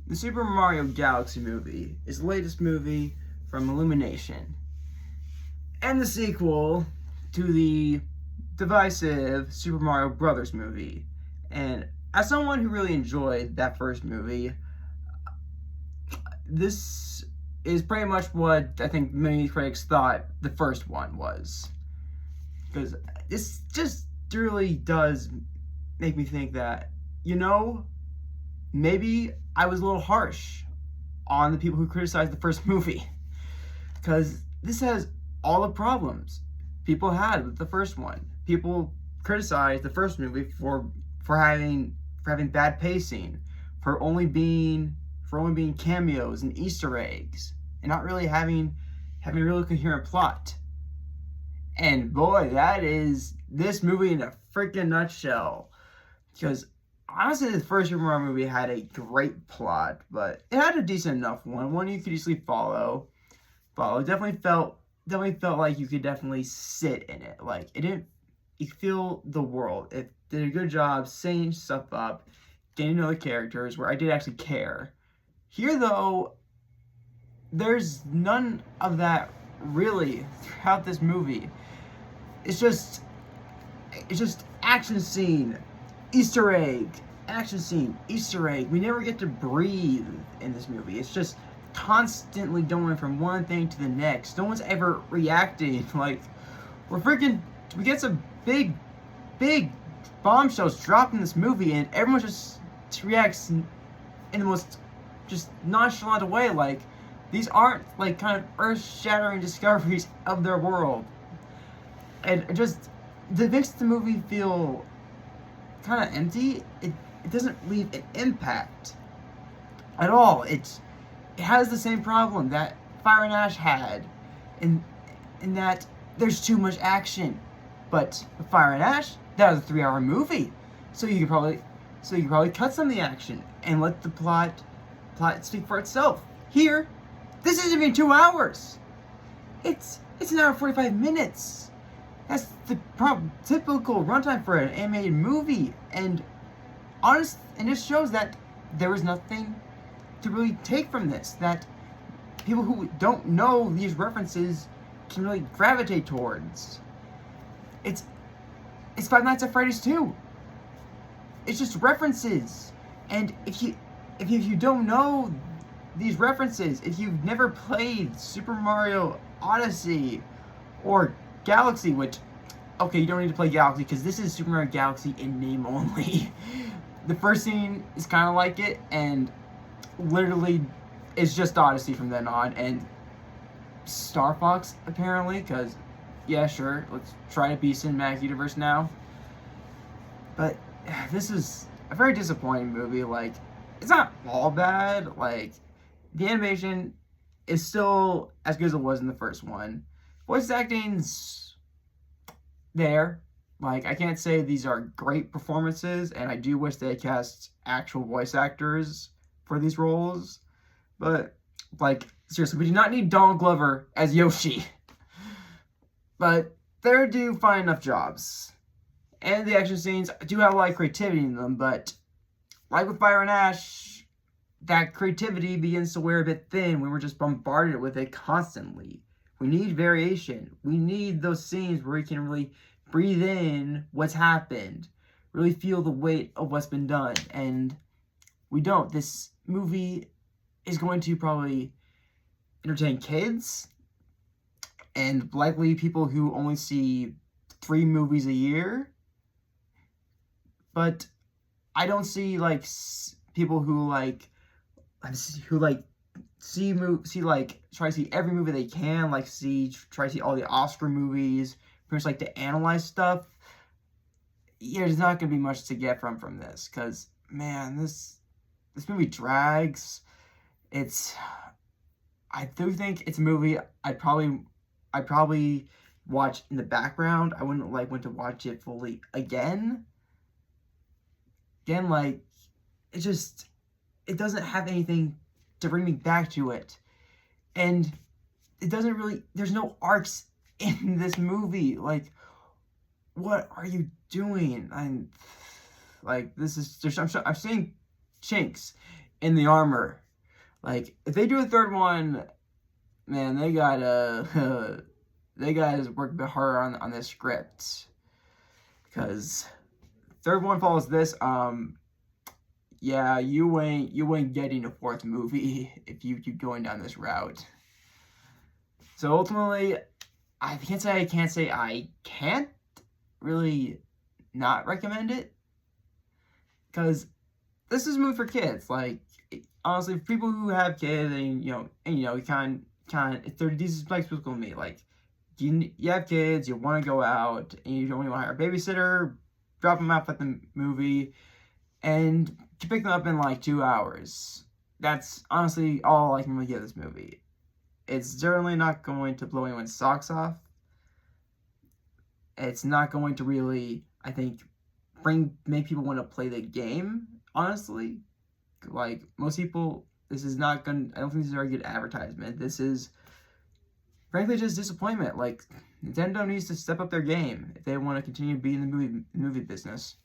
The Super Mario Galaxy movie is the latest movie from Illumination, and the sequel to the divisive Super Mario Brothers movie. And as someone who really enjoyed that first movie, this is pretty much what I think many critics thought the first one was. Because this just really does make me think that, maybe I was a little harsh on the people who criticized the first movie. Because this has all the problems people had with the first one. People criticized the first movie for having bad pacing, for only being cameos and Easter eggs, and not really having a really coherent plot. And boy, that is this movie in a freaking nutshell. Because honestly, the first Super Mario movie had a great plot, but it had a decent enough one you could easily follow. But it definitely felt like you could definitely sit in it. Like you could feel the world. It did a good job setting stuff up, getting to know the characters where I did actually care. Here though, there's none of that really throughout this movie. It's just action scene, Easter egg, action scene, Easter egg. We never get to breathe in this movie. It's just constantly going from one thing to the next. No one's ever reacting. Like, we get some big bombshells dropped in this movie, and everyone just reacts in the most just nonchalant way. Like, these aren't like kind of earth-shattering discoveries of their world. And it makes the movie feel kind of empty. It doesn't leave an impact at all. It has the same problem that Fire and Ash had, in that there's too much action. But with Fire and Ash, that was a 3-hour movie, so you could probably cut some of the action and let the plot speak for itself. Here, this isn't even 2 hours. It's an hour and 45 minutes. That's the typical runtime for an animated movie, and it shows that there was nothing to really take from this, that people who don't know these references can really gravitate towards. It's Five Nights at Freddy's 2. It's just references, and if you don't know these references, if you've never played Super Mario Odyssey or Galaxy, which, okay, you don't need to play Galaxy because this is Super Mario Galaxy in name only. The first scene is kind of like it, and literally it's just Odyssey from then on, and Star Fox apparently, because yeah, sure, let's try to be Cinematic Universe now. But this is a very disappointing movie. Like, it's not all bad. Like, the animation is still as good as it was in the first one. Voice acting's there. Like, I can't say these are great performances, and I do wish they had cast actual voice actors for these roles. But, like, seriously, we do not need Donald Glover as Yoshi. But they do find enough jobs. And the action scenes do have a lot of creativity in them, but like with Fire and Ash, that creativity begins to wear a bit thin when we're just bombarded with it constantly. We need variation. We need those scenes where we can really breathe in what's happened, really feel the weight of what's been done, and we don't. This movie is going to probably entertain kids, and likely people who only see 3 movies a year. But I don't see like people who try to see every movie they can, try to see all the Oscar movies, pretty much like to analyze stuff. Yeah, there's not gonna be much to get from this, because man, this movie drags. I do think it's a movie I'd probably watch in the background. I wouldn't want to watch it fully again. Like, it doesn't have anything to bring me back to it. And there's no arcs in this movie. Like, what are you doing? I'm seeing chinks in the armor. Like, if they do a third one, man, they gotta they gotta work a bit harder on this script, because third one follows this. Yeah, you ain't getting a fourth movie if you keep going down this route. So ultimately, I can't say I can't really not recommend it, because this is a movie for kids. Like, honestly, for people who have kids and kind of, these is like typical me. Like, you have kids, you want to go out, and you don't want to hire a babysitter, drop them off at the movie, and to pick them up in like 2 hours. That's honestly all I can really give this movie. It's certainly not going to blow anyone's socks off. It's not going to really, I think, make people want to play the game, honestly. Like, most people, this is not going to, I don't think this is a very good advertisement. This is, frankly, just disappointment. Like, Nintendo needs to step up their game if they want to continue being in the movie business.